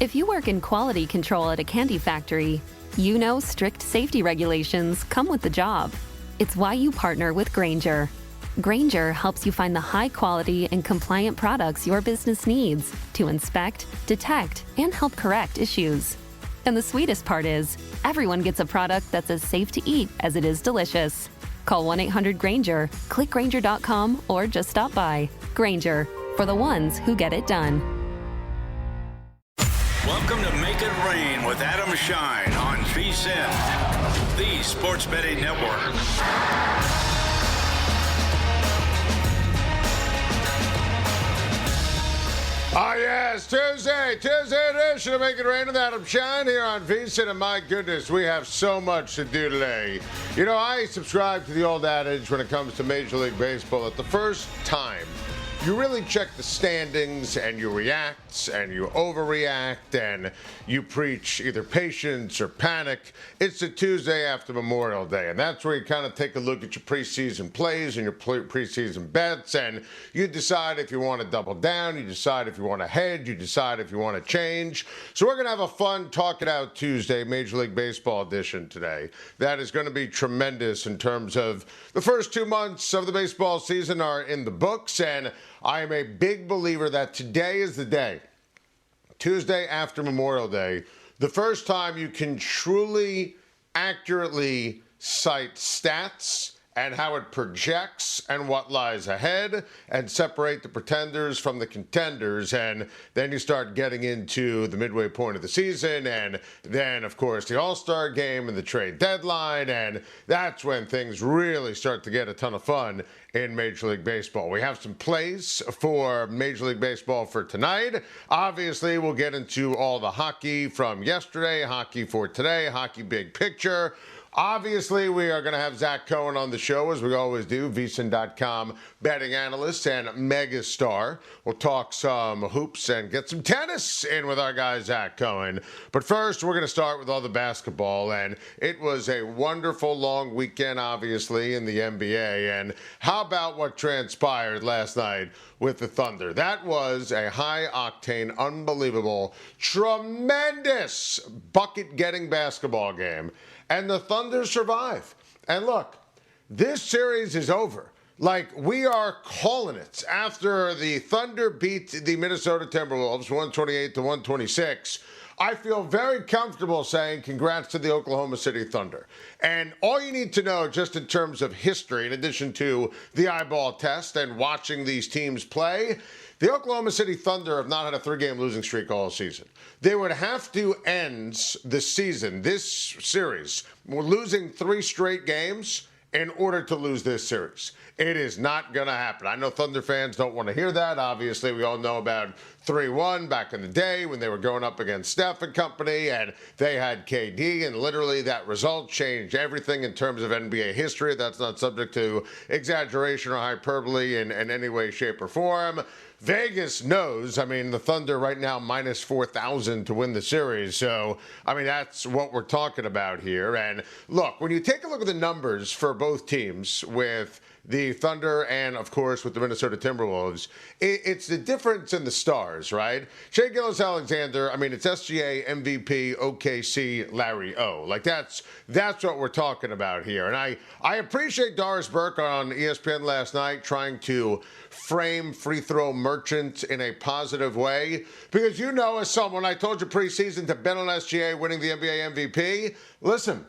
If you work in quality control at a candy factory, you know strict safety regulations come with the job. It's why you partner with Grainger. Grainger helps you find the high-quality and compliant products your business needs to inspect, detect, and help correct issues. And the sweetest part is, everyone gets a product that's as safe to eat as it is delicious. Call 1-800-GRAINGER, click Grainger.com, or just stop by. Grainger, for the ones who get it done. Welcome to Make It Rain with Adam Schein on VSiN, the sports betting network. Yes, Tuesday edition of Make It Rain with Adam Schein here on VSiN, and my goodness, we have so much to do today. You know, I subscribe to the old adage when it comes to Major League Baseball that the first time you really check the standings and you react and you overreact and you preach either patience or panic, it's the Tuesday after Memorial Day. And that's where you kind of take a look at your preseason plays and your preseason bets, and you decide if you want to double down, you decide if you want to hedge, you decide if you want to change. So we're going to have a fun Talk It Out Tuesday Major League Baseball edition today. That is going to be tremendous in terms of the first 2 months of the baseball season are in the books, and I am a big believer that today is the day, Tuesday after Memorial Day, the first time you can truly, accurately cite stats and how it projects and what lies ahead and separate the pretenders from the contenders. And then you start getting into the midway point of the season, and then, of course, the All-Star game and the trade deadline, and that's when things really start to get a ton of fun in Major League Baseball. We have some plays for Major League Baseball for tonight. Obviously, we'll get into all the hockey from yesterday, hockey for today, hockey big picture. Obviously, we are going to have Zach Cohen on the show, as we always do, VSiN.com betting analyst and megastar. We'll talk some hoops and get some tennis in with our guy, Zach Cohen. But first, we're going to start with all the basketball, and it was a wonderful long weekend, obviously, in the NBA. And how about what transpired last night with the Thunder? That was a high-octane, unbelievable, tremendous bucket-getting basketball game. And the Thunder survive. And look, this series is over. Like, we are calling it. After the Thunder beat the Minnesota Timberwolves 128-126, I feel very comfortable saying congrats to the Oklahoma City Thunder. And all you need to know, just in terms of history, in addition to the eyeball test and watching these teams play, the Oklahoma City Thunder have not had a 3-game losing streak all season. They would have to end the season, this series, losing 3 straight games in order to lose this series. It is not going to happen. I know Thunder fans don't want to hear that. Obviously, we all know about 3-1 back in the day when they were going up against Steph and company, and they had KD, and literally that result changed everything in terms of NBA history. That's not subject to exaggeration or hyperbole in any way, shape, or form. Vegas knows. I mean, the Thunder right now minus 4,000 to win the series. So, I mean, that's what we're talking about here. And look, when you take a look at the numbers for both teams with the Thunder and, of course, with the Minnesota Timberwolves, it's the difference in the stars, right? Shai Gilgeous-Alexander, I mean, it's SGA, MVP, OKC, Larry O. Like, that's what we're talking about here. And I appreciate Doris Burke on ESPN last night trying to frame free throw merchant in a positive way. Because you know, as someone, I told you preseason to bet on SGA winning the NBA MVP. Listen,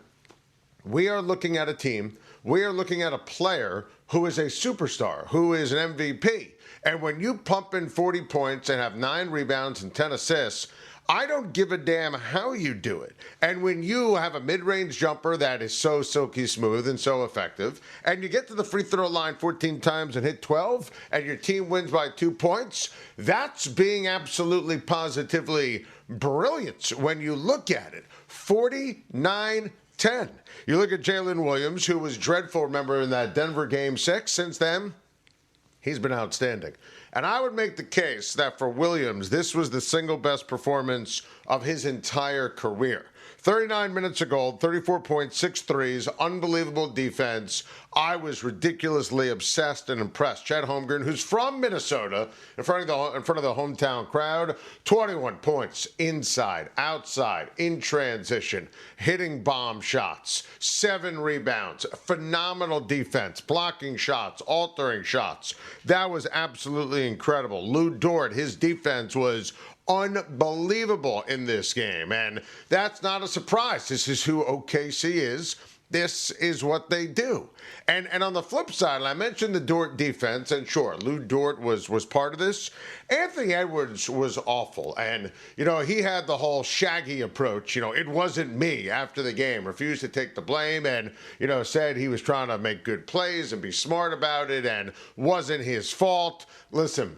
we are looking at a team, we are looking at a player who is a superstar, who is an MVP. And when you pump in 40 points and have 9 rebounds and 10 assists, I don't give a damn how you do it. And when you have a mid-range jumper that is so silky smooth and so effective, and you get to the free throw line 14 times and hit 12, and your team wins by 2 points, that's being absolutely positively brilliant when you look at it. 49-10. You look at Jalen Williams, who was dreadful, remember, in that Denver Game 6. Since then, he's been outstanding. And I would make the case that for Williams, this was the single best performance of his entire career. 39 minutes of gold, 34.6 threes, unbelievable defense. I was ridiculously obsessed and impressed. Chet Holmgren, who's from Minnesota, in front of the hometown crowd, 21 points inside, outside, in transition, hitting bomb shots, 7 rebounds, phenomenal defense, blocking shots, altering shots. That was absolutely incredible. Lou Dort, his defense was unbelievable in this game, and that's not a surprise. This is who OKC is. This is what they do. And on the flip side, and I mentioned the Dort defense, and sure, Lou Dort was part of this. Anthony Edwards was awful. And, he had the whole Shaggy approach. It wasn't me after the game, refused to take the blame and, said he was trying to make good plays and be smart about it and wasn't his fault. Listen,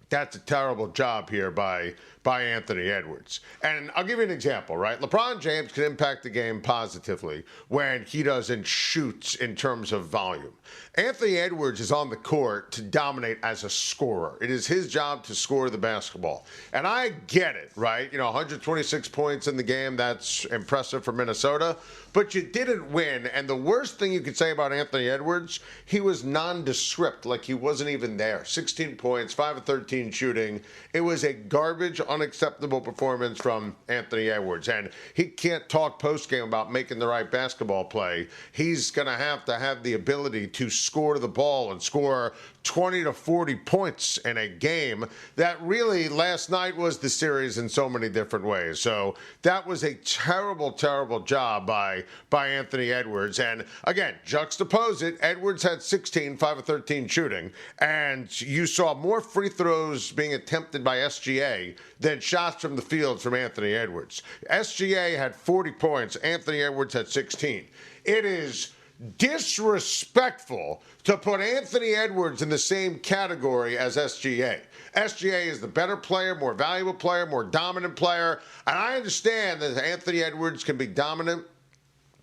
that's a terrible job here by Anthony Edwards. And I'll give you an example, right? LeBron James can impact the game positively when he doesn't shoot in terms of volume. Anthony Edwards is on the court to dominate as a scorer. It is his job to score the basketball. And I get it, right? 126 points in the game, that's impressive for Minnesota. But you didn't win. And the worst thing you could say about Anthony Edwards, he was nondescript, like he wasn't even there. 16 points, 5 of 13 shooting. It was a garbage, unacceptable performance from Anthony Edwards. And he can't talk postgame about making the right basketball play. He's going to have the ability to score the ball and score 20 to 40 points in a game that really last night was the series in so many different ways. So that was a terrible, terrible job by Anthony Edwards. And again, juxtapose it. Edwards had 16, 5 of 13 shooting, and you saw more free throws being attempted by SGA than shots from the field from Anthony Edwards. SGA had 40 points. Anthony Edwards had 16. It is disrespectful to put Anthony Edwards in the same category as SGA. SGA is the better player, more valuable player, more dominant player. And I understand that Anthony Edwards can be dominant,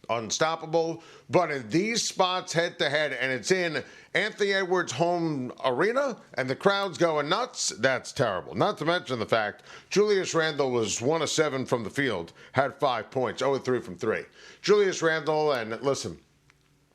unstoppable, but in these spots head-to-head, and it's in Anthony Edwards' home arena, and the crowd's going nuts, that's terrible. Not to mention the fact Julius Randle was 1 of 7 from the field, had 5 points, 0 of 3 from 3. Julius Randle, and listen,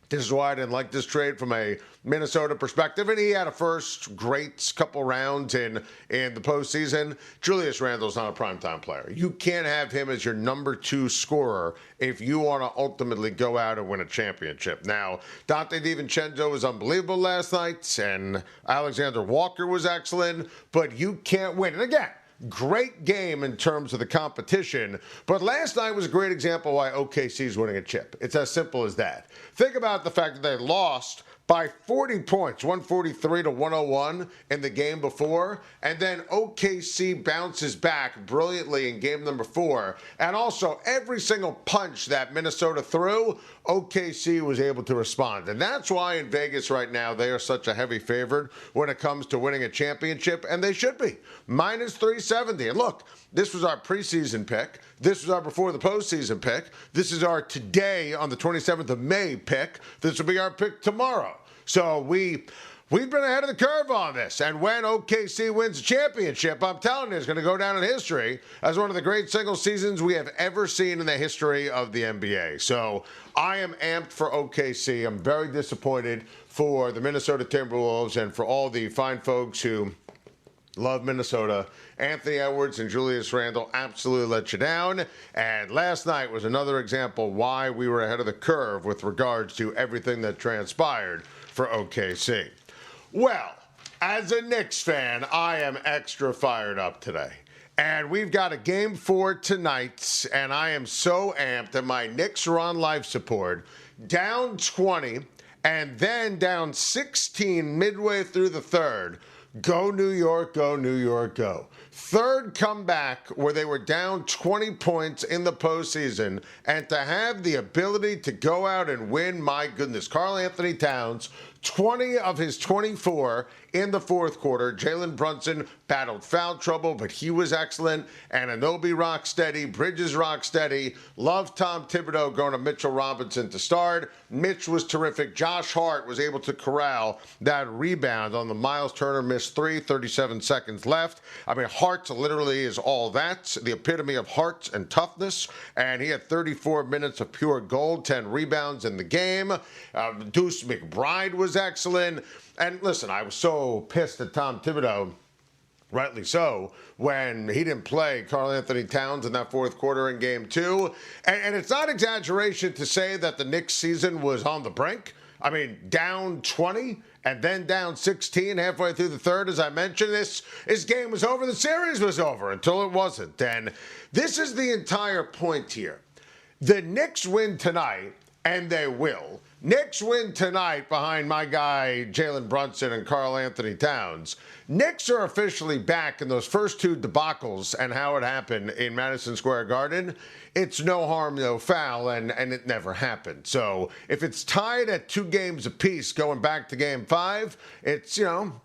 this is why I didn't like this trade from a Minnesota perspective. And he had a first great couple rounds in the postseason. Julius Randle's not a primetime player. You can't have him as your number 2 scorer if you want to ultimately go out and win a championship. Now, Dante DiVincenzo was unbelievable last night, and Alexander Walker was excellent, but you can't win. And again, great game in terms of the competition, but last night was a great example why OKC is winning a chip. It's as simple as that. Think about the fact that they lost by 40 points, 143 to 101 in the game before, and then OKC bounces back brilliantly in game number 4. And also, every single punch that Minnesota threw, OKC was able to respond. And that's why in Vegas right now, they are such a heavy favorite when it comes to winning a championship, and they should be. Minus 370. And look, this was our preseason pick. This was our before the postseason pick. This is our today on the 27th of May pick. This will be our pick tomorrow. So we've been ahead of the curve on this. And when OKC wins a championship, I'm telling you, it's going to go down in history as one of the great single seasons we have ever seen in the history of the NBA. So I am amped for OKC. I'm very disappointed for the Minnesota Timberwolves and for all the fine folks who love Minnesota. Anthony Edwards and Julius Randle absolutely let you down. And last night was another example why we were ahead of the curve with regards to everything that transpired for OKC. Well, as a Knicks fan, I am extra fired up today. And we've got a game 4 tonight, and I am so amped that my Knicks are on life support, down 20, and then down 16 midway through the third. Go New York, go New York, go. Third comeback where they were down 20 points in the postseason, and to have the ability to go out and win, my goodness. Karl Anthony Towns, 20 of his 24 in the fourth quarter. Jalen Brunson battled foul trouble, but he was excellent. Anunoby rock steady. Bridges rock steady. Love Tom Thibodeau going to Mitchell Robinson to start. Mitch was terrific. Josh Hart was able to corral that rebound on the Miles Turner missed three, 37 seconds left. I mean, Hart literally is all that, the epitome of heart and toughness. And he had 34 minutes of pure gold, 10 rebounds in the game. Deuce McBride was excellent. And listen, I was so pissed at Tom Thibodeau, rightly so, when he didn't play Karl Anthony Towns in that fourth quarter in game two. And it's not exaggeration to say that the Knicks season was on the brink. I mean, down 20 and then down 16 halfway through the third. As I mentioned, this game was over. The series was over until it wasn't. And this is the entire point here. The Knicks win tonight, and they will. Knicks win tonight behind my guy Jalen Brunson and Karl Anthony Towns. Knicks are officially back in those first two debacles and how it happened in Madison Square Garden. It's no harm, no foul, and it never happened. So if it's tied at 2 games apiece going back to game 5, it's,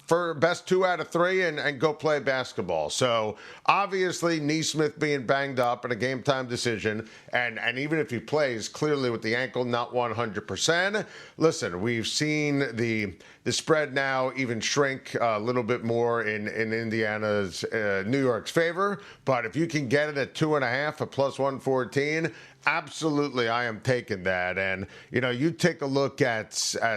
for best 2 out of 3 and go play basketball. So obviously Nesmith being banged up in a game time decision, and even if he plays clearly with the ankle not 100%, listen, we've seen the spread now even shrink a little bit more in Indiana's, New York's favor. But if you can get it at 2.5 at plus 114, absolutely, I am taking that. And, you take a look at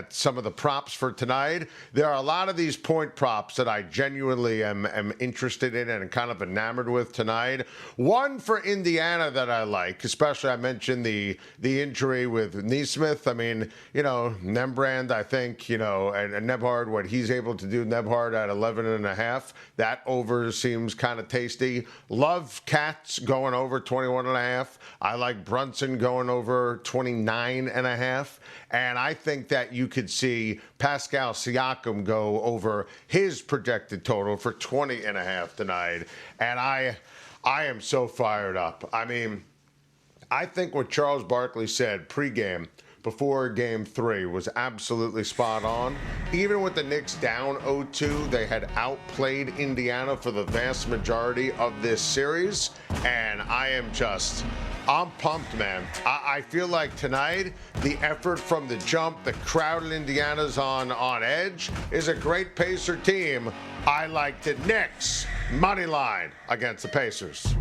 some of the props for tonight. There are a lot of these point props that I genuinely am interested in and kind of enamored with tonight. One for Indiana that I like, especially I mentioned the injury with Nesmith. I mean, Nembrand, I think, and Nebhard, what he's able to do, Nebhard at 11.5. That over seems kind of tasty. Love Cats going over 21.5. I like Brunson going over 29.5. And I think that you could see Pascal Siakam go over his projected total for 20.5 tonight. And I am so fired up. I mean, I think what Charles Barkley said pregame before game 3 was absolutely spot on. Even with the Knicks down 0-2, they had outplayed Indiana for the vast majority of this series. And I'm pumped, man. I feel like tonight, the effort from the jump, the crowd in Indiana's on edge, is a great Pacer team. I like the Knicks money line against the Pacers.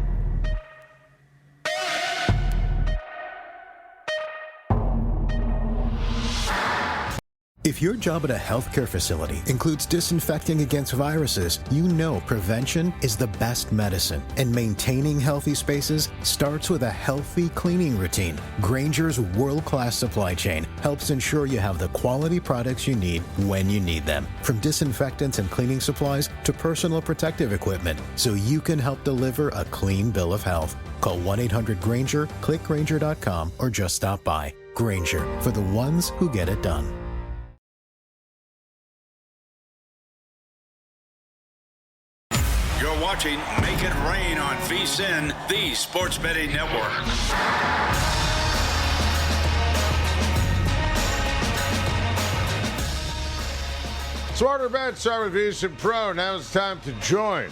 If your job at a healthcare facility includes disinfecting against viruses, you know prevention is the best medicine. And maintaining healthy spaces starts with a healthy cleaning routine. Grainger's world-class supply chain helps ensure you have the quality products you need when you need them. From disinfectants and cleaning supplies to personal protective equipment, so you can help deliver a clean bill of health. Call 1-800-GRAINGER, click Grainger.com, or just stop by. Grainger, for the ones who get it done. You're watching Make It Rain on VSiN, the sports betting network. Smarter bets start with VSiN Pro. Now it's time to join.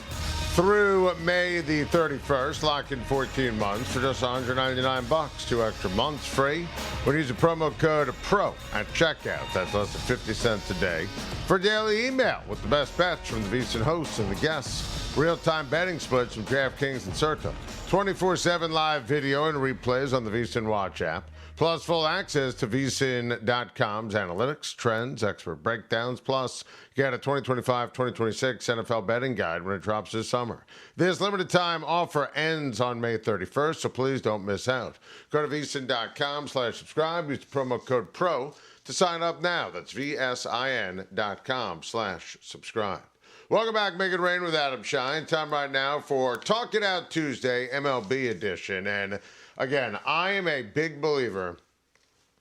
Through May the 31st, lock in 14 months for just $199. 2 extra months free when you use the promo code PRO at checkout. That's less than 50 cents a day for daily email with the best bets from the VSiN hosts and the guests. Real-time betting splits from DraftKings and Circa. 24/7 live video and replays on the VSiN Watch app. Plus full access to VSiN.com's analytics, trends, expert breakdowns. Plus, get a 2025-2026 NFL betting guide when it drops this summer. This limited time offer ends on May 31st, so please don't miss out. Go to VSiN.com/subscribe. Use the promo code PRO to sign up now. That's VSIN.com/subscribe. Welcome back, Make It Rain with Adam Schein. Time right now for Talk It Out Tuesday, MLB edition. And again, I am a big believer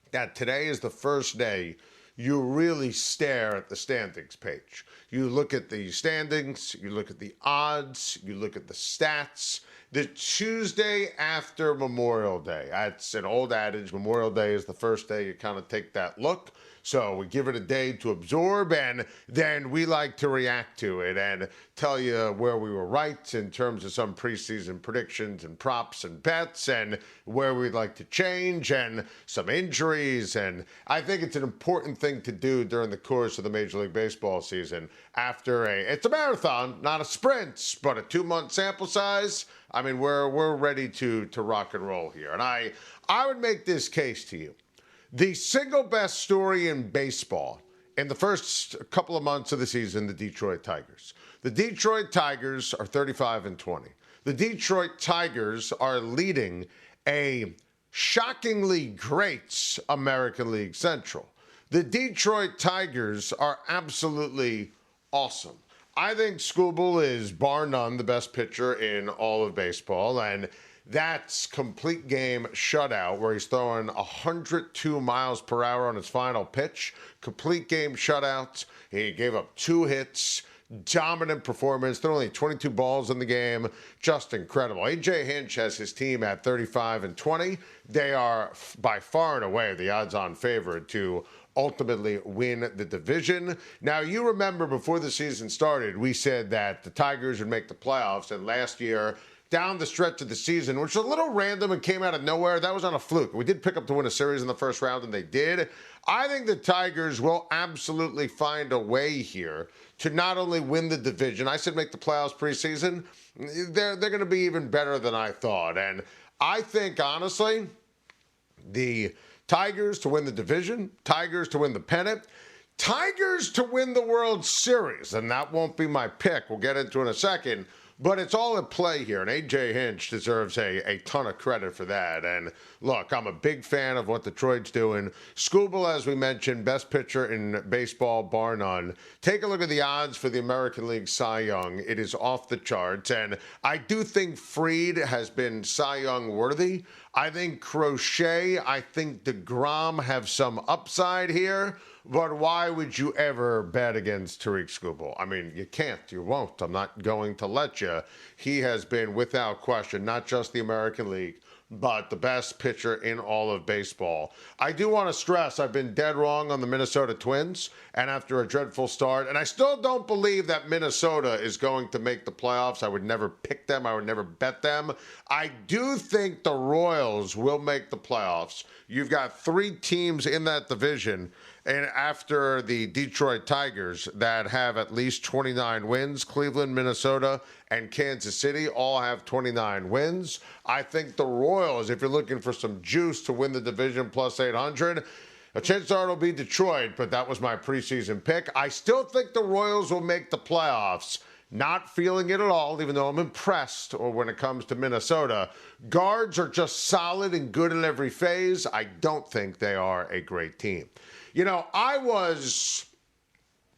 that today is the first day you really stare at the standings page. You look at the standings, you look at the odds, you look at the stats. The Tuesday after Memorial Day. That's an old adage. Memorial Day is the first day you kind of take that look. So we give it a day to absorb, and then we like to react to it and tell you where we were right in terms of some preseason predictions and props and bets and where we'd like to change and some injuries. And I think it's an important thing to do during the course of the Major League Baseball season after it's a marathon, not a sprint, but a 2-month sample size. I mean, we're ready to rock and roll here. And I would make this case to you. The single best story in baseball in the first couple of months of the season, the Detroit Tigers. The Detroit Tigers are 35-20. The Detroit Tigers are leading a shockingly great American League Central. The Detroit Tigers are absolutely awesome. I think Skubal is bar none the best pitcher in all of baseball, and that's complete game shutout where he's throwing 102 miles per hour on his final pitch. Complete game shutout. He gave up 2 hits. Dominant performance. There are only 22 balls in the game. Just incredible. A.J. Hinch has his team at 35-20. They are by far and away the odds-on favorite to ultimately win the division. Now, you remember before the season started, we said that the Tigers would make the playoffs, and last year, down the stretch of the season, which was a little random and came out of nowhere. That was on a fluke. We did pick up to win a series in the first round, and they did. I think the Tigers will absolutely find a way here to not only win the division. I said make the playoffs preseason. They're going to be even better than I thought. And I think, honestly, the Tigers to win the division, Tigers to win the pennant, Tigers to win the World Series. And that won't be my pick. We'll get into it in a second. But it's all at play here, and A.J. Hinch deserves a ton of credit for that. And look, I'm a big fan of what Detroit's doing. Skubal, as we mentioned, best pitcher in baseball, bar none. Take a look at the odds for the American League Cy Young. It is off the charts, and I do think Fried has been Cy Young worthy. I think Crochet, I think DeGrom have some upside here. But why would you ever bet against Tariq Skubal? I mean, you can't. You won't. I'm not going to let you. He has been, without question, not just the American League, but the best pitcher in all of baseball. I do want to stress I've been dead wrong on the Minnesota Twins, and after a dreadful start, and I still don't believe that Minnesota is going to make the playoffs. I would never pick them. I would never bet them. I do think the Royals will make the playoffs. You've got 3 teams in that division, and after the Detroit Tigers that have at least 29 wins, Cleveland, Minnesota, and Kansas City all have 29 wins. I think the Royals, if you're looking for some juice to win the division plus 800, a chance it'll be Detroit, but that was my preseason pick. I still think the Royals will make the playoffs. Not feeling it at all, even though I'm impressed, or when it comes to Minnesota. Guards are just solid and good in every phase. I don't think they are a great team. You know, I was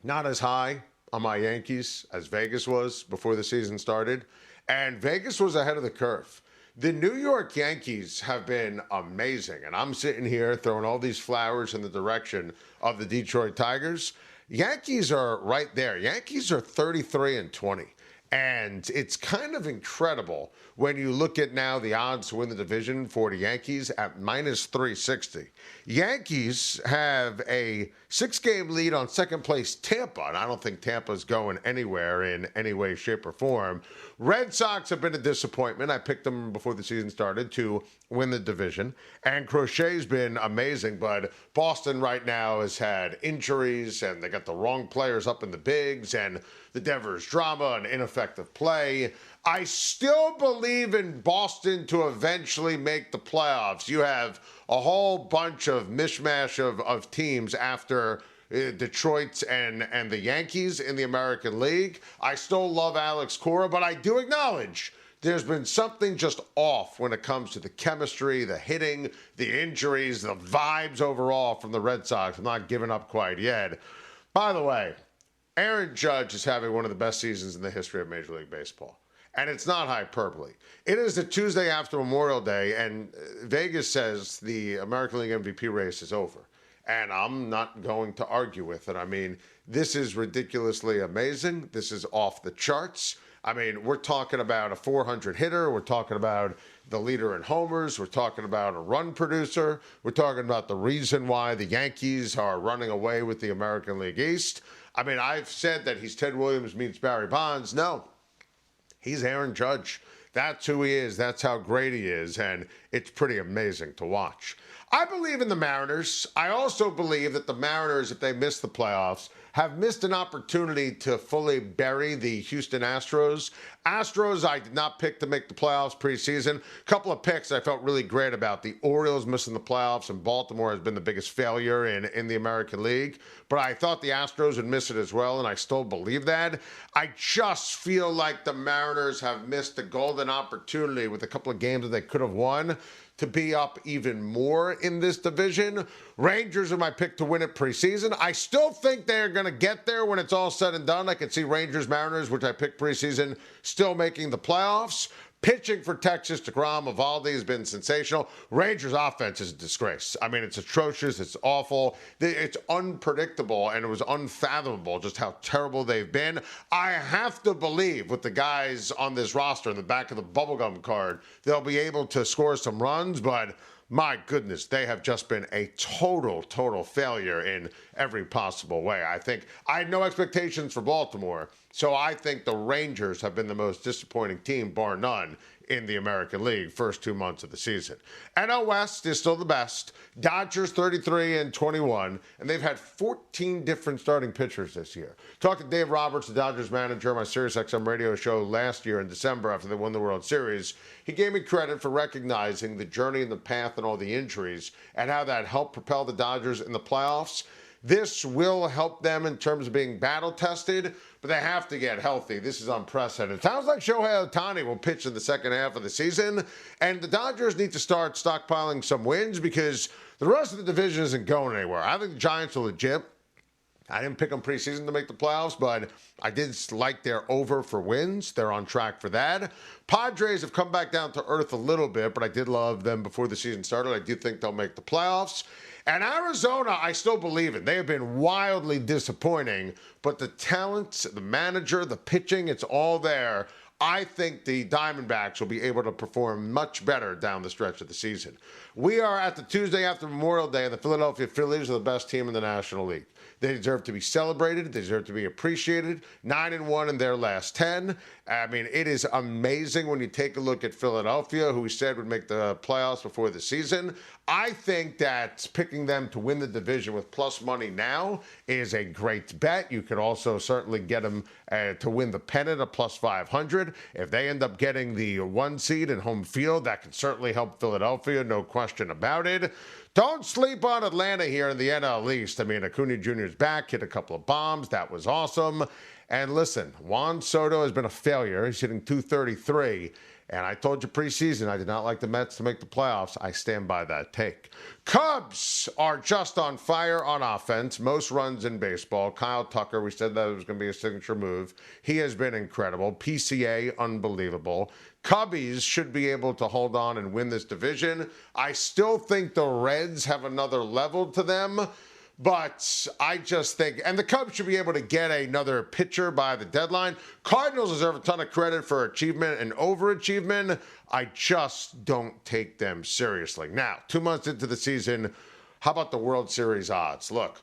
not as high on my Yankees as Vegas was before the season started, and Vegas was ahead of the curve. The New York Yankees have been amazing, and I'm sitting here throwing all these flowers in the direction of the Detroit Tigers. Yankees are right there. Yankees are 33-20. And it's kind of incredible when you look at now the odds to win the division for the Yankees at minus 360. Yankees have a 6-game lead on second place Tampa, and I don't think Tampa's going anywhere in any way, shape, or form. Red Sox have been a disappointment. I picked them before the season started to win the division, and Crochet's been amazing, but Boston right now has had injuries, and they got the wrong players up in the bigs, and the Devers drama and ineffective play. I still believe in Boston to eventually make the playoffs. You have a whole bunch of mishmash of teams after Detroit's and the Yankees in the American League. I still love Alex Cora, but I do acknowledge there's been something just off when it comes to the chemistry, the hitting, the injuries, the vibes overall from the Red Sox. I'm not giving up quite yet. By the way, Aaron Judge is having one of the best seasons in the history of Major League Baseball. And it's not hyperbole. It is the Tuesday after Memorial Day, and Vegas says the American League MVP race is over. And I'm not going to argue with it. I mean, this is ridiculously amazing. This is off the charts. I mean, we're talking about a 400 hitter. We're talking about the leader in homers. We're talking about a run producer. We're talking about the reason why the Yankees are running away with the American League East. I mean, I've said that he's Ted Williams meets Barry Bonds. No, he's Aaron Judge. That's who he is. That's how great he is. And it's pretty amazing to watch. I believe in the Mariners. I also believe that the Mariners, if they miss the playoffs, have missed an opportunity to fully bury the Houston Astros. Astros, I did not pick to make the playoffs preseason. A couple of picks I felt really great about. The Orioles missing the playoffs, and Baltimore has been the biggest failure in the American League. But I thought the Astros would miss it as well, and I still believe that. I just feel like the Mariners have missed a golden opportunity with a couple of games that they could have won to be up even more in this division. Rangers are my pick to win it preseason. I still think they're going to get there when it's all said and done. I could see Rangers, Mariners, which I picked preseason, still making the playoffs. Pitching for Texas, DeGrom, Evaldi has been sensational. Rangers' offense is a disgrace. I mean, it's atrocious. It's awful. It's unpredictable, and it was unfathomable just how terrible they've been. I have to believe with the guys on this roster in the back of the bubblegum card, they'll be able to score some runs, but my goodness, they have just been a total failure in every possible way. I had no expectations for Baltimore, so I think the Rangers have been the most disappointing team, bar none, in the American League first 2 months of the season. NL West is still the best. Dodgers 33-21, and they've had 14 different starting pitchers this year. Talked to Dave Roberts, the Dodgers manager, on my SiriusXM radio show last year in December after they won the World Series. He gave me credit for recognizing the journey and the path and all the injuries and how that helped propel the Dodgers in the playoffs. This will help them in terms of being battle-tested, but they have to get healthy. This is unprecedented. Sounds like Shohei Ohtani will pitch in the second half of the season, and the Dodgers need to start stockpiling some wins because the rest of the division isn't going anywhere. I think the Giants are legit. I didn't pick them preseason to make the playoffs, but I did like their over for wins. They're on track for that. Padres have come back down to earth a little bit, but I did love them before the season started. I do think they'll make the playoffs. And Arizona, I still believe in. They have been wildly disappointing, but the talent, the manager, the pitching, it's all there. I think the Diamondbacks will be able to perform much better down the stretch of the season. We are at the Tuesday after Memorial Day, and the Philadelphia Phillies are the best team in the National League. They deserve to be celebrated. They deserve to be appreciated. 9-1 in their last 10. I mean, it is amazing when you take a look at Philadelphia, who we said would make the playoffs before the season. I think that picking them to win the division with plus money now is a great bet. You could also certainly get them to win the pennant at plus 500. If they end up getting the 1 seed in home field, that could certainly help Philadelphia, no question about it. Don't sleep on Atlanta here in the NL East. I mean, Acuna Jr. is back, hit a couple of bombs. That was awesome. And listen, Juan Soto has been a failure. He's hitting .233. And I told you preseason I did not like the Mets to make the playoffs. I stand by that take. Cubs are just on fire on offense. Most runs in baseball. Kyle Tucker, we said that it was going to be a signature move. He has been incredible. PCA, unbelievable. Cubbies should be able to hold on and win this division. I still think the Reds have another level to them. But I just think, and the Cubs should be able to get another pitcher by the deadline. Cardinals deserve a ton of credit for achievement and overachievement. I just don't take them seriously. Now, 2 months into the season, how about the World Series odds? Look,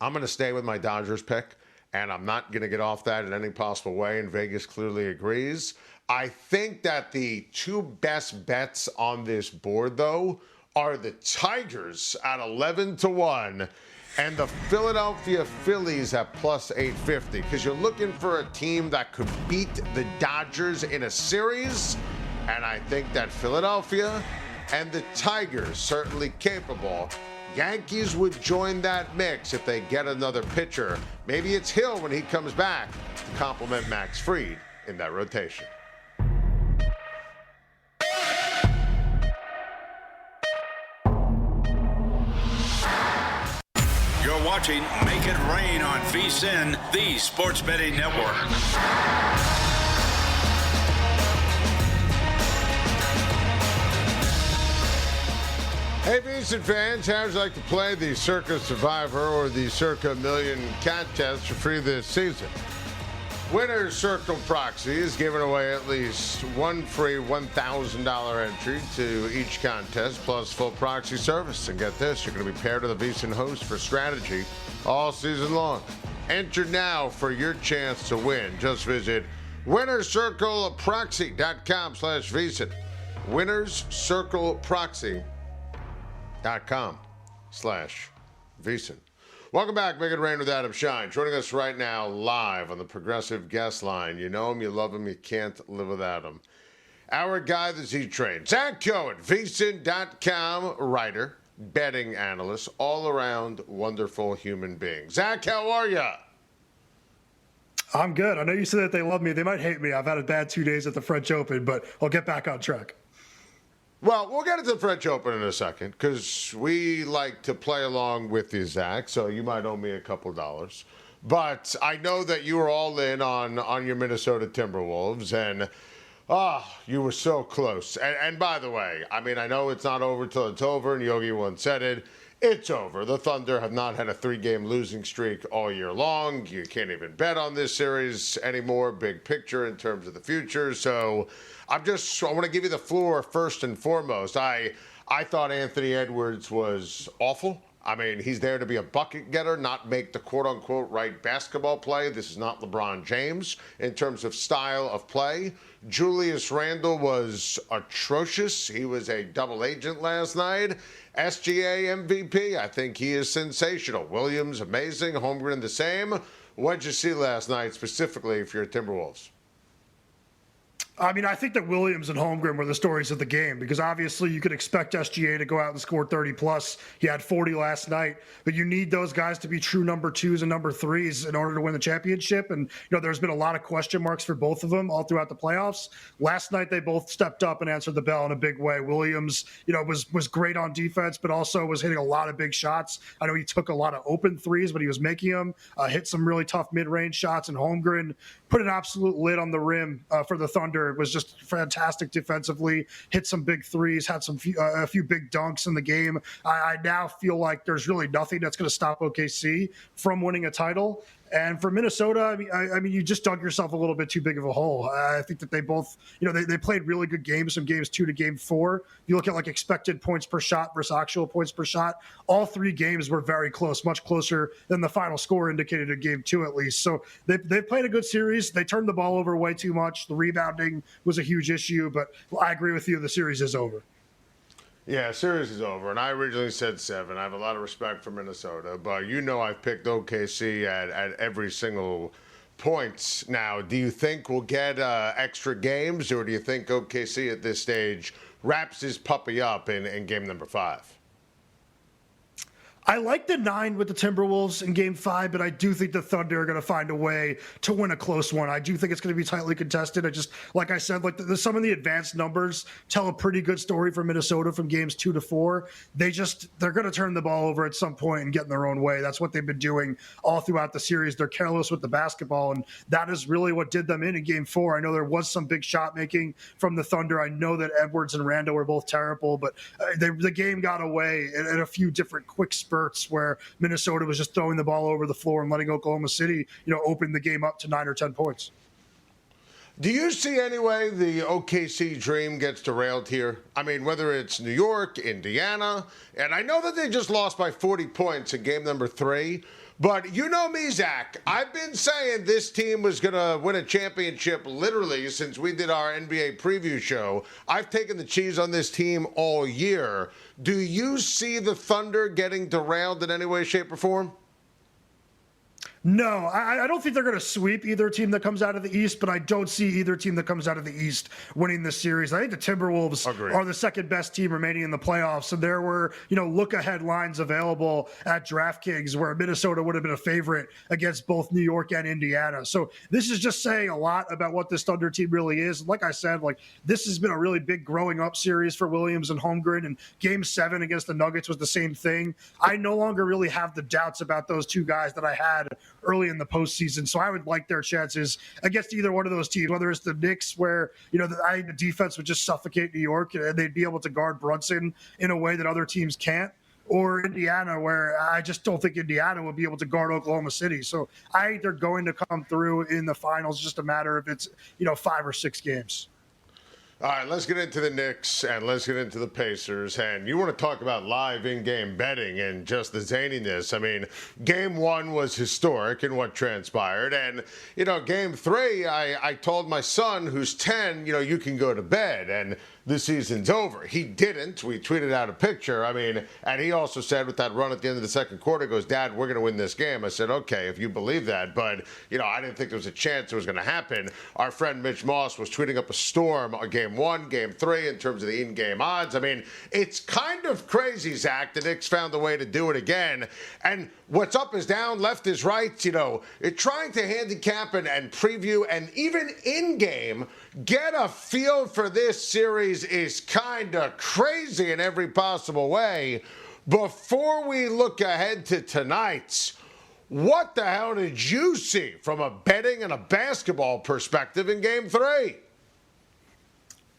I'm going to stay with my Dodgers pick, and I'm not going to get off that in any possible way, and Vegas clearly agrees. I think that the two best bets on this board, though, are the Tigers at 11-1 and the Philadelphia Phillies at plus 850, because you're looking for a team that could beat the Dodgers in a series, and I think that Philadelphia and the Tigers certainly capable. Yankees would join that mix if they get another pitcher. Maybe it's Hill when he comes back to complement Max Fried in that rotation. You're watching Make It Rain on VSiN, the sports betting network. Hey, VSiN fans, how would you like to play the Circa Survivor or the Circa Million Cat Test for free this season? Winner's Circle Proxy is giving away at least one free $1,000 entry to each contest, plus full proxy service. And get this, you're going to be paired with a VSiN host for strategy all season long. Enter now for your chance to win. Just visit winnerscircleproxy.com/VSiN. winnerscircleproxy.com/VSiN. Welcome back, Make It Rain with Adam Schein. Joining us right now live on the Progressive Guest Line. You know him, you love him, you can't live without him. Our guy, the Z-Train, Zach Cohen, VSiN.com writer, betting analyst, all-around wonderful human being. Zach, how are you? I'm good. I know you said that they love me. They might hate me. I've had a bad 2 days at the French Open, but I'll get back on track. Well, we'll get into the French Open in a second because we like to play along with you, Zach, so you might owe me a couple dollars. But I know that you were all in on your Minnesota Timberwolves, and you were so close. And by the way, I mean, I know it's not over till it's over, and Yogi once said it. It's over. The Thunder have not had a 3-game losing streak all year long. You can't even bet on this series anymore, big picture in terms of the future. So I want to give you the floor first and foremost. I thought Anthony Edwards was awful. I mean, he's there to be a bucket getter, not make the quote-unquote right basketball play. This is not LeBron James in terms of style of play. Julius Randle was atrocious. He was a double agent last night. SGA MVP, I think he is sensational. Williams, amazing. Holmgren, the same. What did you see last night specifically for your Timberwolves? I mean, I think that Williams and Holmgren were the stories of the game because obviously you could expect SGA to go out and score 30-plus. He had 40 last night, but you need those guys to be true number 2s and number 3s in order to win the championship. And, there's been a lot of question marks for both of them all throughout the playoffs. Last night, they both stepped up and answered the bell in a big way. Williams, was great on defense, but also was hitting a lot of big shots. I know he took a lot of open threes, but he was making them, hit some really tough mid-range shots, and Holmgren put an absolute lid on the rim for the Thunder. It was just fantastic defensively, hit some big threes, had a few big dunks in the game. I now feel like there's really nothing that's going to stop OKC from winning a title. And for Minnesota, I mean, you just dug yourself a little bit too big of a hole. I think that they both, they played really good games from games 2 to game 4. You look at like expected points per shot versus actual points per shot. All 3 games were very close, much closer than the final score indicated in game 2 at least. So they played a good series. They turned the ball over way too much. The rebounding was a huge issue, but I agree with you. The series is over. Yeah, series is over, and I originally said 7. I have a lot of respect for Minnesota, but I've picked OKC at every single point. Now, do you think we'll get extra games, or do you think OKC at this stage wraps his puppy up in game number 5? I like the 9 with the Timberwolves in game 5, but I do think the Thunder are going to find a way to win a close one. I do think it's going to be tightly contested. Like I said, some of the advanced numbers tell a pretty good story for Minnesota from games 2 to 4. They're going to turn the ball over at some point and get in their own way. That's what they've been doing all throughout the series. They're careless with the basketball, and that is really what did them in game 4. I know there was some big shot making from the Thunder. I know that Edwards and Randle were both terrible, but the game got away in a few different quick spurts where Minnesota was just throwing the ball over the floor and letting Oklahoma City, open the game up to 9 or 10 points. Do you see any way the OKC dream gets derailed here? I mean, whether it's New York, Indiana, and I know that they just lost by 40 points in game number 3, but you know me, Zach. I've been saying this team was going to win a championship literally since we did our NBA preview show. I've taken the cheese on this team all year. Do you see the Thunder getting derailed in any way, shape, or form? No, I don't think they're going to sweep either team that comes out of the East, but I don't see either team that comes out of the East winning this series. I think the Timberwolves are the second best team remaining in the playoffs, and there were, look-ahead lines available at DraftKings where Minnesota would have been a favorite against both New York and Indiana. So this is just saying a lot about what this Thunder team really is. Like I said, this has been a really big growing up series for Williams and Holmgren, and Game 7 against the Nuggets was the same thing. I no longer really have the doubts about those two guys that I had early in the postseason. So I would like their chances against either one of those teams, whether it's the Knicks where, I think the defense would just suffocate New York and they'd be able to guard Brunson in a way that other teams can't. or Indiana, where I just don't think Indiana would be able to guard Oklahoma City. So I think they're going to come through in the finals. Just a matter of it's 5 or 6 games. All right, let's get into the Knicks and let's get into the Pacers. And you want to talk about live in-game betting and just the zaniness. I mean, game 1 was historic in what transpired. And, game 3, I told my son, who's 10, you can go to bed and the season's over. He didn't. We tweeted out a picture. And he also said with that run at the end of the second quarter, goes, Dad, we're going to win this game. I said, okay, if you believe that. But, I didn't think there was a chance it was going to happen. Our friend Mitch Moss was tweeting up a storm on game 1, game 3 in terms of the in-game odds. It's kind of crazy, Zach. The Knicks found a way to do it again. And what's up is down, left is right. Trying to handicap and preview and even in-game get a feel for this series is kind of crazy in every possible way. Before we look ahead to tonight's, what the hell did you see from a betting and a basketball perspective in game 3?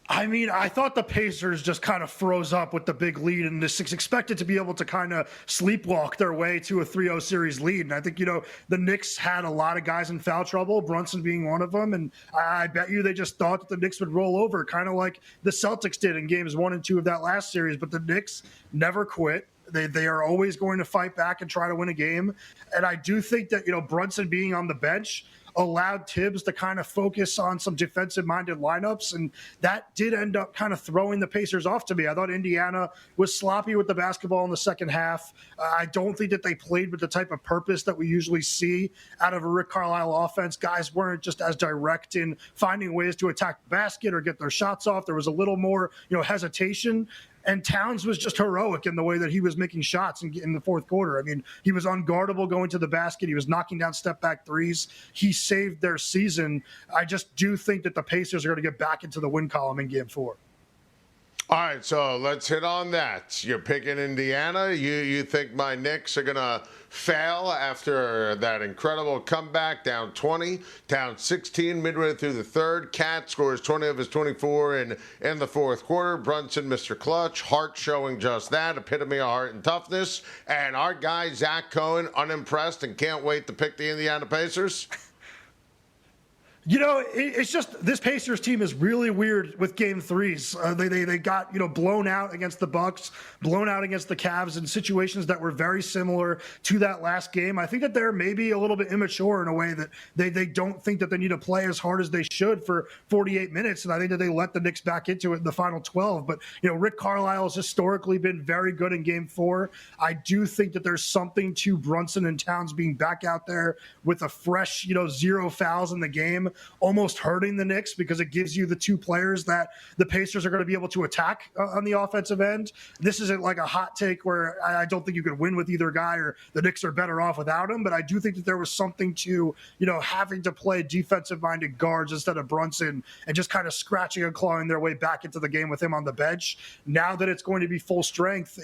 I thought the Pacers just kind of froze up with the big lead and this expected to be able to kind of sleepwalk their way to a 3-0 series lead. And I think, the Knicks had a lot of guys in foul trouble, Brunson being one of them. And I bet you they just thought that the Knicks would roll over, kind of like the Celtics did in games 1 and 2 of that last series. But the Knicks never quit. They are always going to fight back and try to win a game. And I do think that, Brunson being on the bench allowed Tibbs to kind of focus on some defensive-minded lineups, and that did end up kind of throwing the Pacers off to me. I thought Indiana was sloppy with the basketball in the second half. I don't think that they played with the type of purpose that we usually see out of a Rick Carlisle offense. Guys weren't just as direct in finding ways to attack the basket or get their shots off. There was a little more, hesitation. And Towns was just heroic in the way that he was making shots in the fourth quarter. He was unguardable going to the basket. He was knocking down step-back threes. He saved their season. I just do think that the Pacers are going to get back into the win column in game 4. All right, so let's hit on that. You're picking Indiana. You think my Knicks are going to fail after that incredible comeback, down 20, down 16 midway through the third. Cat scores 20 of his 24 in the fourth quarter. Brunson, Mr. Clutch, Hart showing just that, epitome of heart and toughness. And our guy, Zach Cohen, unimpressed and can't wait to pick the Indiana Pacers. It's just this Pacers team is really weird with game 3s. They got, blown out against the Bucks, blown out against the Cavs in situations that were very similar to that last game. I think that they're maybe a little bit immature in a way that they don't think that they need to play as hard as they should for 48 minutes. And I think that they let the Knicks back into it in the final 12. But, Rick Carlisle has historically been very good in game 4. I do think that there's something to Brunson and Towns being back out there with a fresh, 0 fouls in the game, almost hurting the Knicks because it gives you the 2 players that the Pacers are going to be able to attack on the offensive end. This isn't like a hot take where I don't think you could win with either guy or the Knicks are better off without him, but I do think that there was something to, having to play defensive-minded guards instead of Brunson and just kind of scratching and clawing their way back into the game with him on the bench. Now that it's going to be full strength,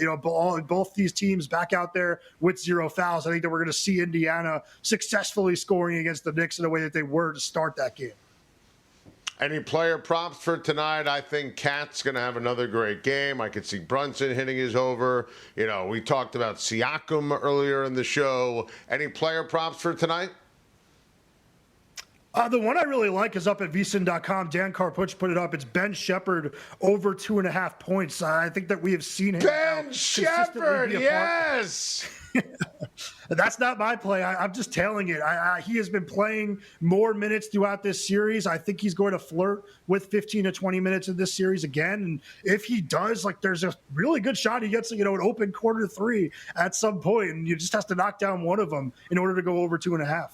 both these teams back out there with 0 fouls, I think that we're going to see Indiana successfully scoring against the Knicks in the way that they were to start that game. Any player props for tonight? I think Cat's going to have another great game. I could see Brunson hitting his over. We talked about Siakam earlier in the show. Any player props for tonight? The one I really like is up at VSiN.com. Dan Karpuch put it up. It's Ben Shepherd over 2.5 points. I think that we have seen him. Ben Shepherd, yes. That's not my play. I'm just telling it. He has been playing more minutes throughout this series. I think he's going to flirt with 15 to 20 minutes in this series again. And if he does, there's a really good shot he gets, an open quarter 3 at some point, and you just has to knock down one of them in order to go over 2.5.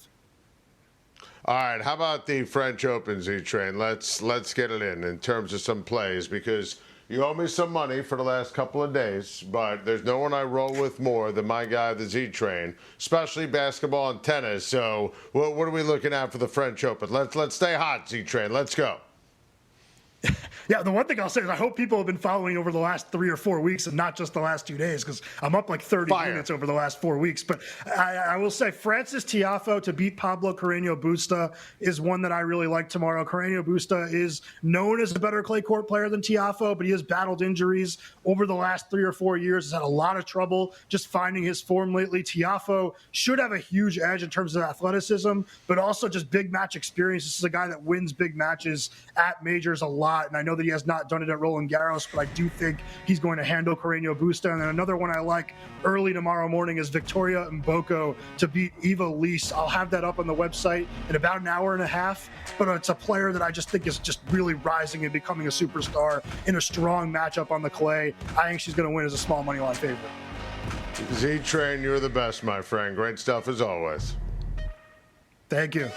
All right, how about the French Open, Z-Train? Let's get it in terms of some plays, because you owe me some money for the last couple of days, but there's no one I roll with more than my guy, the Z-Train, especially basketball and tennis. So what are we looking at for the French Open? Let's stay hot, Z-Train. Let's go. Yeah, the one thing I'll say is I hope people have been following over the last 3 or 4 weeks and not just the last 2 days, because I'm up like 30 units over the last 4 weeks. But I will say Francis Tiafoe to beat Pablo Carreño Busta is one that I really like tomorrow. Carreño Busta is known as a better clay court player than Tiafoe, but he has battled injuries over the last 3 or 4 years. Has had a lot of trouble just finding his form lately. Tiafoe should have a huge edge in terms of athleticism, but also just big match experience. This is a guy that wins big matches at majors a lot, and I know that he has not done it at Roland Garros, but I do think he's going to handle Carreño Busta. And then another one I like early tomorrow morning is Victoria Mboko to beat Eva Lease. I'll have that up on the website in about an hour and a half, but it's a player that I just think is just really rising and becoming a superstar in a strong matchup on the clay. I think she's going to win as a small money line favorite. Z-Train, you're the best, my friend. Great stuff as always. Thank you.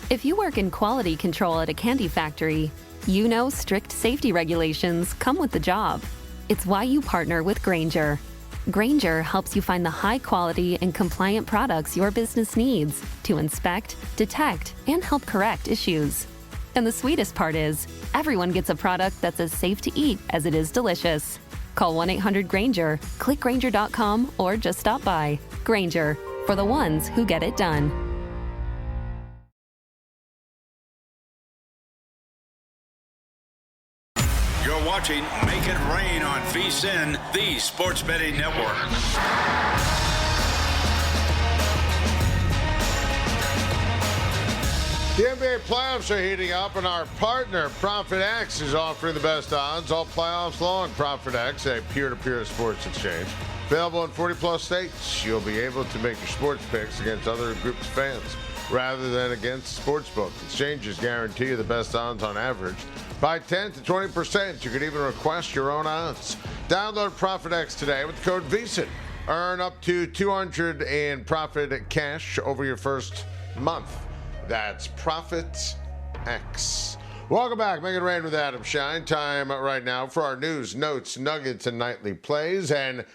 If you work in quality control at a candy factory, you know strict safety regulations come with the job. It's why you partner with Grainger. Grainger helps you find the high quality and compliant products your business needs to inspect, detect, and help correct issues. And the sweetest part is, everyone gets a product that's as safe to eat as it is delicious. Call 1-800-GRAINGER, click Grainger.com, or just stop by. Grainger, for the ones who get it done. You're watching Make It Rain on VSiN, the sports betting network. The NBA playoffs are heating up, and our partner, ProfitX, is offering the best odds all playoffs long. ProfitX, a peer-to-peer sports exchange. Available in 40-plus states, you'll be able to make your sports picks against other groups of fans rather than against sportsbook. Exchanges guarantee you the best odds on average by 10 to 20%. You can even request your own odds. Download ProfitX today with the code VSiN. Earn up to $200 in profit cash over your first month. That's ProfitX. Welcome back. Make it rain with Adam Schein. Time right now for our news, notes, nuggets, and nightly plays. And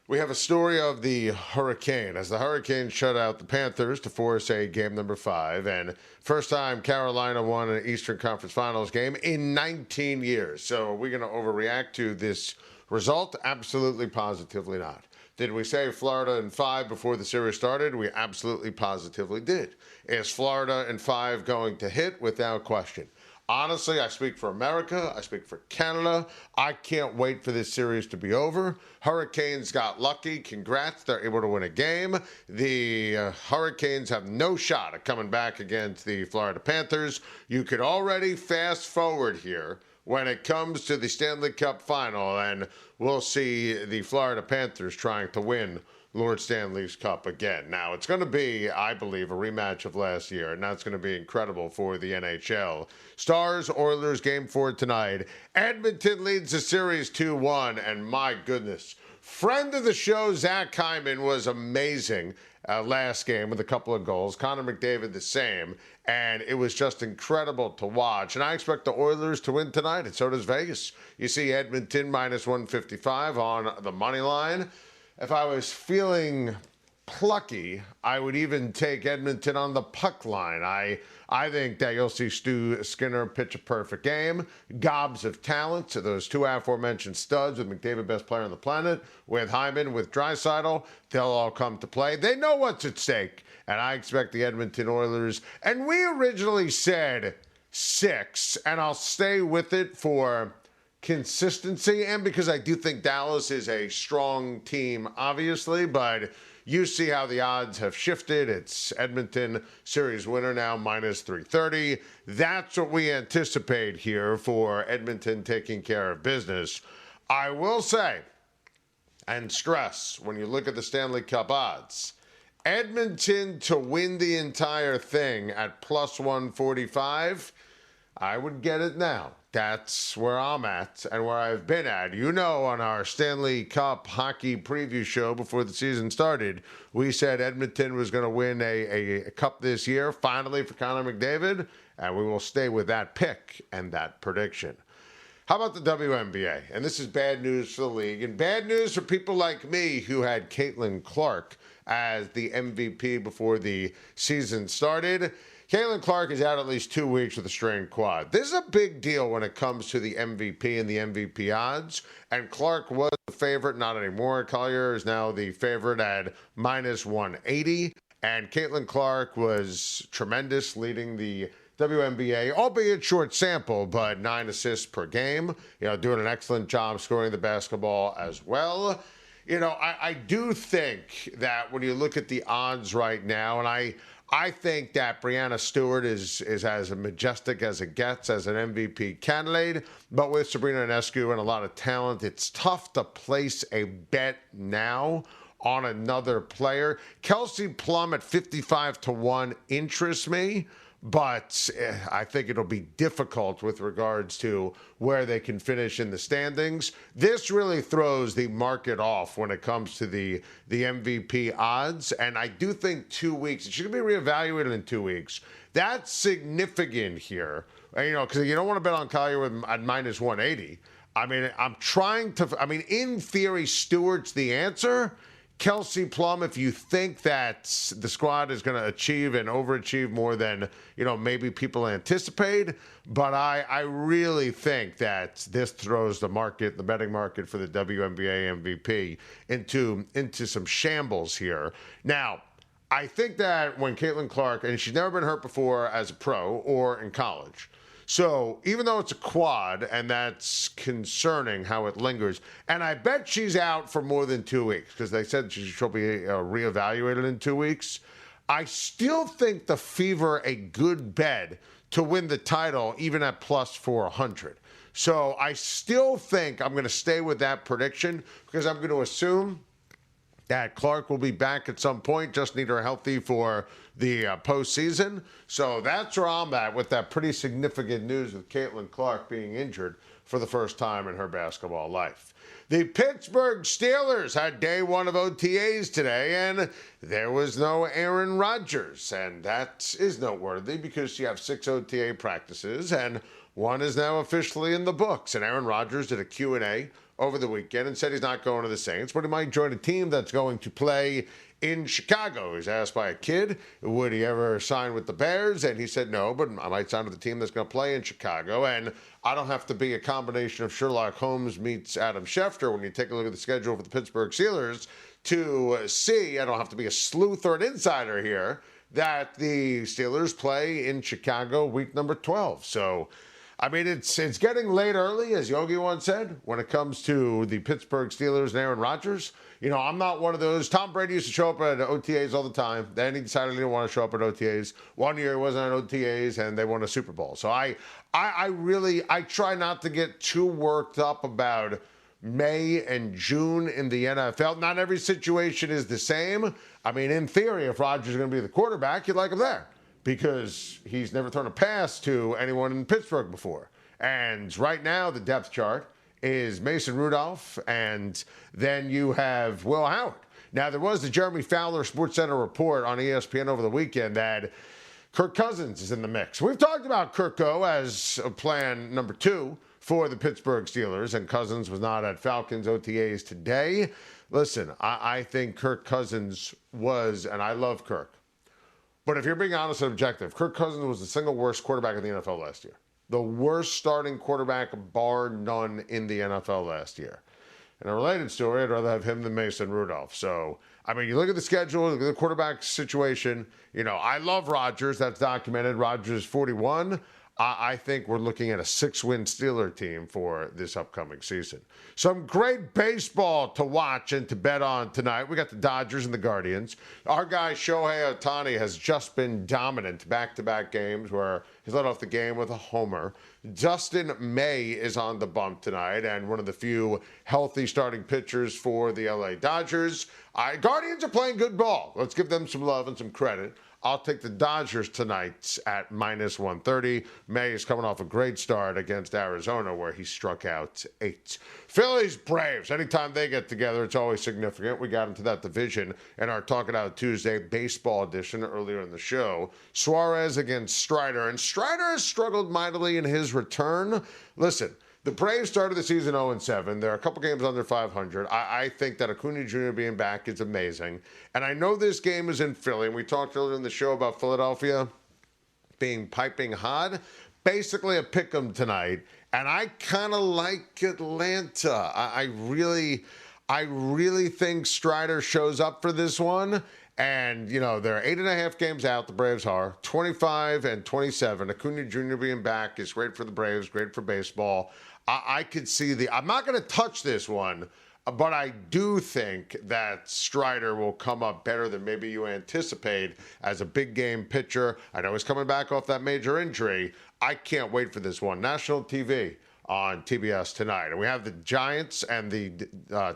we have a story of the Hurricane, as the Hurricane shut out the Panthers to force a game number 5. And first time Carolina won an Eastern Conference Finals game in 19 years. So are we going to overreact to this result? Absolutely, positively not. Did we say Florida in 5 before the series started? We absolutely, positively did. Is Florida in 5 going to hit? Without question. Honestly, I speak for America. I speak for Canada. I can't wait for this series to be over. Hurricanes got lucky. Congrats. They're able to win a game. The Hurricanes have no shot at coming back against the Florida Panthers. You could already fast forward here when it comes to the Stanley Cup final, and we'll see the Florida Panthers trying to win Lord Stanley's Cup again. Now, it's going to be, I believe, a rematch of last year, and that's going to be incredible for the NHL. Stars, Oilers, Game 4 tonight. Edmonton leads the series 2-1, and my goodness, friend of the show, Zach Hyman, was amazing last game with a couple of goals. Connor McDavid the same, and it was just incredible to watch. And I expect the Oilers to win tonight, and so does Vegas. You see Edmonton minus 155 on the money line. If I was feeling plucky, I would even take Edmonton on the puck line. I think that you'll see Stu Skinner pitch a perfect game. Gobs of talent to those two aforementioned studs, with McDavid best player on the planet, with Hyman, with Draisaitl. They'll all come to play. They know what's at stake, and I expect the Edmonton Oilers. And we originally said 6, and I'll stay with it for consistency, and because I do think Dallas is a strong team, obviously, but you see how the odds have shifted. It's Edmonton series winner now, minus 330. That's what we anticipate here for Edmonton taking care of business. I will say and stress, when you look at the Stanley Cup odds, Edmonton to win the entire thing at plus 145, I would get it now. That's where I'm at and where I've been at. You know, on our Stanley Cup hockey preview show before the season started, we said Edmonton was going to win a cup this year, finally, for Connor McDavid, and we will stay with that pick and that prediction. How about the WNBA? And this is bad news for the league, and bad news for people like me who had Caitlin Clark as the MVP before the season started. Caitlin Clark is out at least 2 weeks with a strained quad. This is a big deal when it comes to the MVP and the MVP odds. And Clark was the favorite, not anymore. Collier is now the favorite at minus 180. And Caitlin Clark was tremendous, leading the WNBA, albeit short sample, but 9 assists per game. Doing an excellent job scoring the basketball as well. I do think that when you look at the odds right now, and I think that Breanna Stewart is as majestic as it gets as an MVP candidate. But with Sabrina Ionescu and a lot of talent, it's tough to place a bet now on another player. Kelsey Plum at 55-1 interests me, but I think it'll be difficult with regards to where they can finish in the standings. This really throws the market off when it comes to the MVP odds, and I do think 2 weeks, it should be reevaluated in 2 weeks. That's significant here, because you don't want to bet on Collier at minus 180. In theory, Stewart's the answer. Kelsey Plum, if you think that the squad is going to achieve and overachieve more than, maybe people anticipate. But I really think that this throws the betting market for the WNBA MVP into some shambles here. Now, I think that when Caitlin Clark, and she's never been hurt before as a pro or in college. So even though it's a quad, and that's concerning how it lingers, and I bet she's out for more than 2 weeks because they said she'll be reevaluated in 2 weeks, I still think the Fever a good bet to win the title even at plus 400. So I still think I'm going to stay with that prediction because I'm going to assume that Clark will be back at some point, just need her healthy for the postseason. So that's where I'm at with that pretty significant news with Caitlin Clark being injured for the first time in her basketball life. The Pittsburgh Steelers had day one of OTAs today, and there was no Aaron Rodgers. And that is noteworthy because you have 6 OTA practices, and one is now officially in the books. And Aaron Rodgers did a Q&A over the weekend and said he's not going to the Saints, but he might join a team that's going to play in Chicago. He's asked by a kid, would he ever sign with the Bears? And he said no, but I might sign with the team that's going to play in Chicago. And I don't have to be a combination of Sherlock Holmes meets Adam Schefter when you take a look at the schedule for the Pittsburgh Steelers to see, I don't have to be a sleuth or an insider here, that the Steelers play in Chicago week number 12. So it's getting late early, as Yogi once said, when it comes to the Pittsburgh Steelers and Aaron Rodgers. I'm not one of those. Tom Brady used to show up at OTAs all the time. Then he decided he didn't want to show up at OTAs. One year he wasn't at OTAs, and they won a Super Bowl. So I try not to get too worked up about May and June in the NFL. Not every situation is the same. In theory, if Rodgers is going to be the quarterback, you'd like him there, because he's never thrown a pass to anyone in Pittsburgh before. And right now, the depth chart is Mason Rudolph, and then you have Will Howard. Now, there was the Jeremy Fowler SportsCenter report on ESPN over the weekend that Kirk Cousins is in the mix. We've talked about Kirko as a plan number 2 for the Pittsburgh Steelers, and Cousins was not at Falcons OTAs today. Listen, I think Kirk Cousins was, and I love Kirk, but if you're being honest and objective, Kirk Cousins was the single worst quarterback in the NFL last year. The worst starting quarterback, bar none, in the NFL last year. In a related story, I'd rather have him than Mason Rudolph. So, you look at the schedule, look at the quarterback situation. I love Rodgers. That's documented. Rodgers 41. I think we're looking at a 6-win Steeler team for this upcoming season. Some great baseball to watch and to bet on tonight. We got the Dodgers and the Guardians. Our guy Shohei Ohtani has just been dominant back-to-back games where he's led off the game with a homer. Dustin May is on the bump tonight and one of the few healthy starting pitchers for the LA Dodgers. Guardians are playing good ball. Let's give them some love and some credit. I'll take the Dodgers tonight at minus 130. May is coming off a great start against Arizona where he struck out 8. Phillies, Braves, anytime they get together, it's always significant. We got into that division in our Talk It Out Tuesday baseball edition earlier in the show. Suarez against Strider, and Strider has struggled mightily in his return. Listen, The Braves started the season 0-7. They're a couple games under 500. I think that Acuna Jr. being back is amazing. And I know this game is in Philly, and we talked earlier in the show about Philadelphia being piping hot. Basically a pick 'em tonight. And I kind of like Atlanta. I really think Strider shows up for this one. And, you know, they're 8.5 games out, the Braves are, 25-27. Acuna Jr. being back is great for the Braves, great for baseball. I could see I'm not going to touch this one, but I do think that Strider will come up better than maybe you anticipate as a big game pitcher. I know he's coming back off that major injury. I can't wait for this one. National TV on TBS tonight. And we have the Giants and the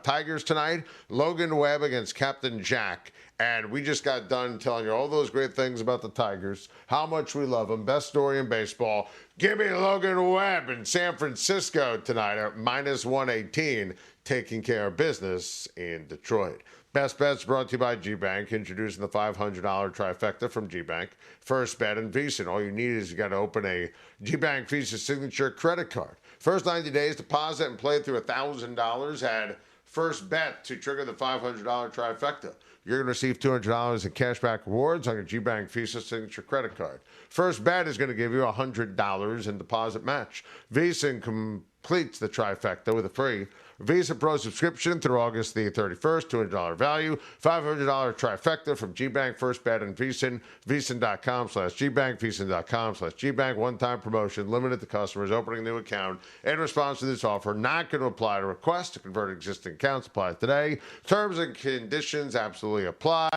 Tigers tonight. Logan Webb against Captain Jack. And we just got done telling you all those great things about the Tigers, how much we love them. Best story in baseball. Give me Logan Webb in San Francisco tonight at -118, taking care of business in Detroit. Best Bets brought to you by G-Bank, introducing the $500 trifecta from G-Bank. First bet and VSiN. All you need is you got to open a G-Bank Visa signature credit card. First 90 days, deposit and play through $1,000. Add first bet to trigger the $500 trifecta. You're going to receive $200 in cashback rewards on your G-Bank Visa signature credit card. First bet is going to give you $100 in deposit match. VSiN completes the trifecta with a free Visa Pro subscription through August the 31st, $200 value, $500 trifecta from G-Bank, First Bet, and VSiN. VSiN.com/G-Bank, VSiN.com/G-Bank. One-time promotion limited to customers opening a new account in response to this offer. Not going to apply to requests to convert existing accounts. Apply today. Terms and conditions absolutely apply.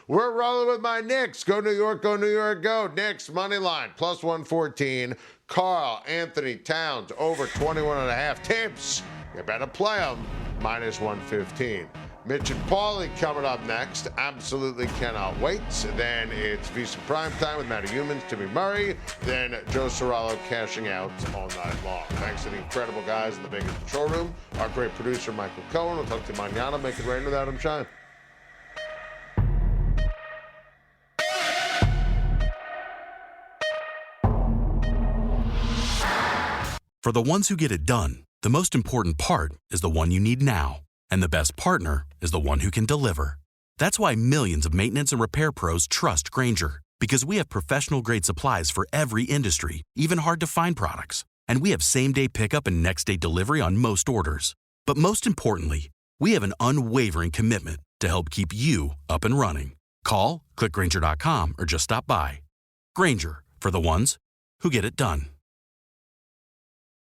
We're rolling with my Knicks. Go New York, go New York, go. Knicks money line +114. Karl Anthony Towns over 21.5. Tips. You better play them. -115. Mitch and Paulie coming up next. Absolutely cannot wait. Then it's VSiN Prime Time with Matty Humans, Timmy Murray. Then Joe Serralo cashing out all night long. Thanks to the incredible guys in the big control room. Our great producer, Michael Cohen. We'll talk to you mañana. Make it rain with Adam Schein. For the ones who get it done, the most important part is the one you need now. And the best partner is the one who can deliver. That's why millions of maintenance and repair pros trust Grainger, because we have professional-grade supplies for every industry, even hard-to-find products. And we have same-day pickup and next-day delivery on most orders. But most importantly, we have an unwavering commitment to help keep you up and running. Call, click Grainger.com, or just stop by. Grainger, for the ones who get it done.